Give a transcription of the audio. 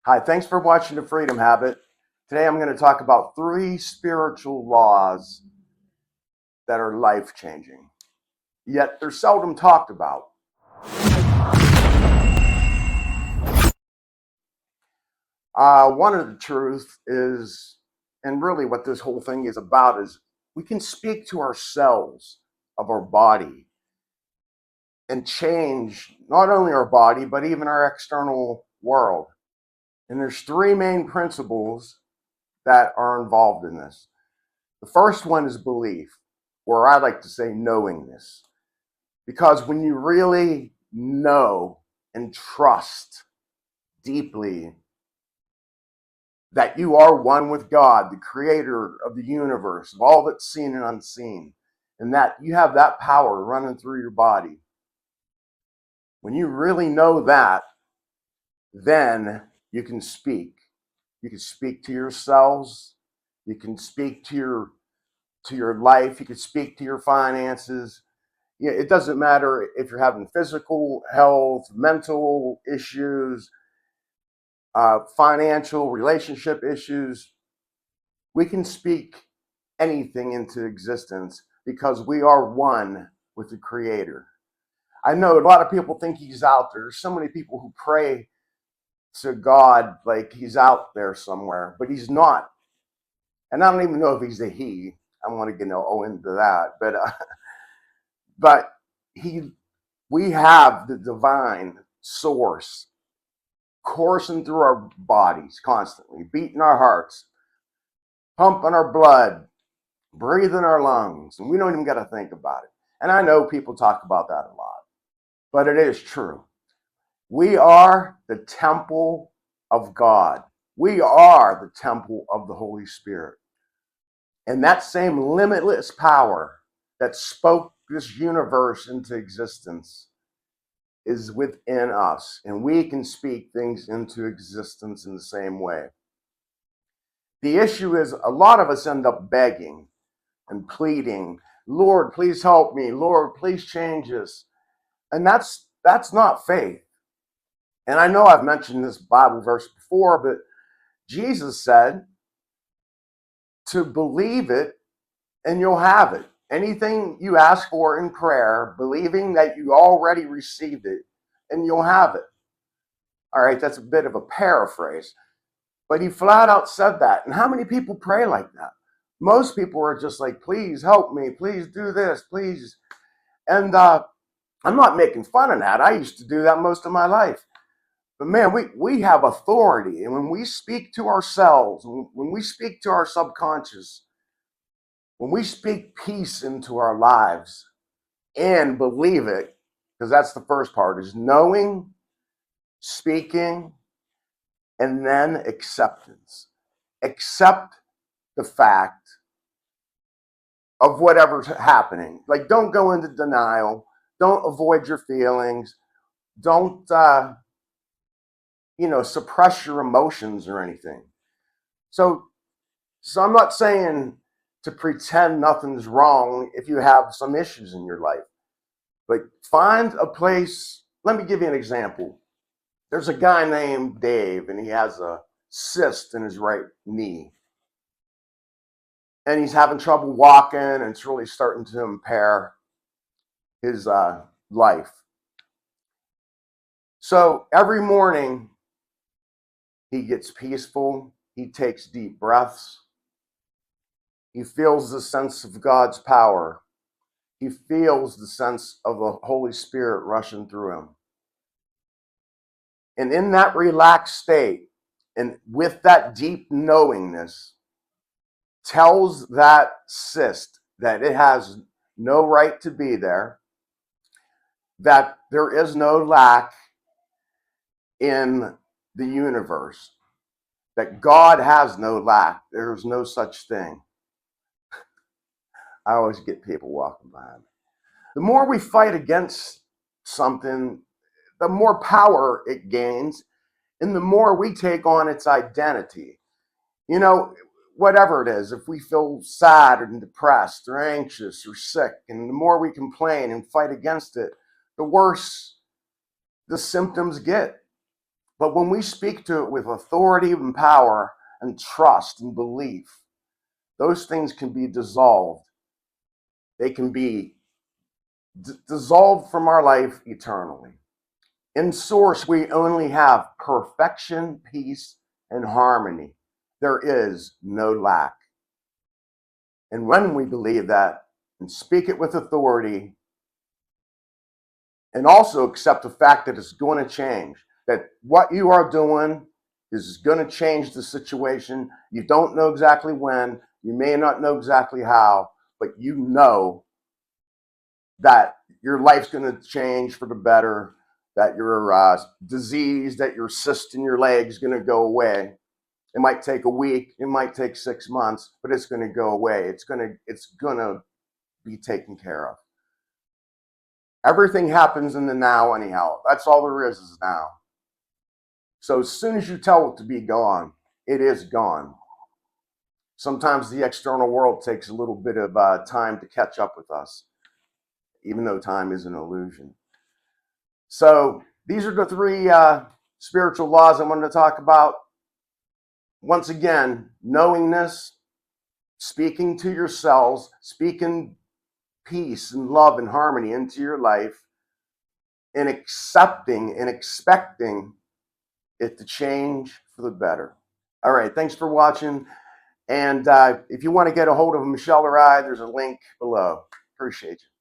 Hi, thanks for watching The Freedom Habit. Today I'm going to talk about 3 spiritual laws that are life-changing, yet they're seldom talked about. One of the truth is, and really what this whole thing is about, is we can speak to ourselves of our body and change not only our body, but even our external world. And there's 3 main principles that are involved in this. The first one is belief, or I like to say knowingness. Because when you really know and trust deeply that you are one with God, the creator of the universe, of all that's seen and unseen, and that you have that power running through your body, when you really know that, then you can speak. You can speak to yourselves. You can speak to your life. You can speak to your finances. Yeah, it doesn't matter if you're having physical health, mental issues, financial, relationship issues. We can speak anything into existence because we are one with the Creator. I know a lot of people think He's out there. There's so many people who pray to God like He's out there somewhere, but He's not. And I don't even know if He's a He. I want to get into that, but He we have the divine source coursing through our bodies constantly, beating our hearts, pumping our blood, breathing our lungs, and we don't even got to think about it. And I know people talk about that a lot, but it is true. We are the temple of God. We are the temple of the Holy Spirit. And that same limitless power that spoke this universe into existence is within us, and we can speak things into existence in the same way. The issue is a lot of us end up begging and pleading, Lord, please help me. Lord, please change us. And that's not faith. And I know I've mentioned this Bible verse before, but Jesus said to believe it and you'll have it. Anything you ask for in prayer, believing that you already received it, and you'll have it. All right, that's a bit of a paraphrase, but he flat out said that. And how many people pray like that? Most people are just like, please help me, please do this, please. And I'm not making fun of that. I used to do that most of my life. But man, we have authority. And when we speak to ourselves, when we speak to our subconscious, when we speak peace into our lives and believe it, because that's the first part, is knowing, speaking, and then acceptance. Accept the fact of whatever's happening. Like, don't go into denial. Don't avoid your feelings. Don't, suppress your emotions or anything. So I'm not saying to pretend nothing's wrong if you have some issues in your life. But find a place. Let me give you an example. There's a guy named Dave, and he has a cyst in his right knee. And he's having trouble walking, and it's really starting to impair his life. So every morning, he gets peaceful. He takes deep breaths. He feels the sense of God's power. He feels the sense of the Holy Spirit rushing through him. And in that relaxed state, and with that deep knowingness, tells that cyst that it has no right to be there, that there is no lack in the universe, that God has no lack. There's no such thing. I always get people walking by me. The more we fight against something, the more power it gains, and the more we take on its identity. You know, whatever it is, if we feel sad and depressed or anxious or sick, and the more we complain and fight against it, the worse the symptoms get. But when we speak to it with authority and power and trust and belief, those things can be dissolved. They can be dissolved from our life eternally. In source, we only have perfection, peace, and harmony. There is no lack. And when we believe that and speak it with authority, and also accept the fact that it's going to change, that what you are doing is going to change the situation. You don't know exactly when, you may not know exactly how, but you know that your life's going to change for the better, that your disease, that your cyst in your leg is going to go away. It might take a week, it might take 6 months, but it's going to go away. It's going to be taken care of. Everything happens in the now anyhow. That's all there is now. So as soon as you tell it to be gone, it is gone. Sometimes the external world takes a little bit of time to catch up with us, even though time is an illusion. So these are the three spiritual laws I wanted to talk about. Once again, knowingness, speaking to yourselves, speaking peace and love and harmony into your life, and accepting and expecting it to change for the better. All right, thanks for watching. And if you want to get a hold of Michelle or I, there's a link below. Appreciate you.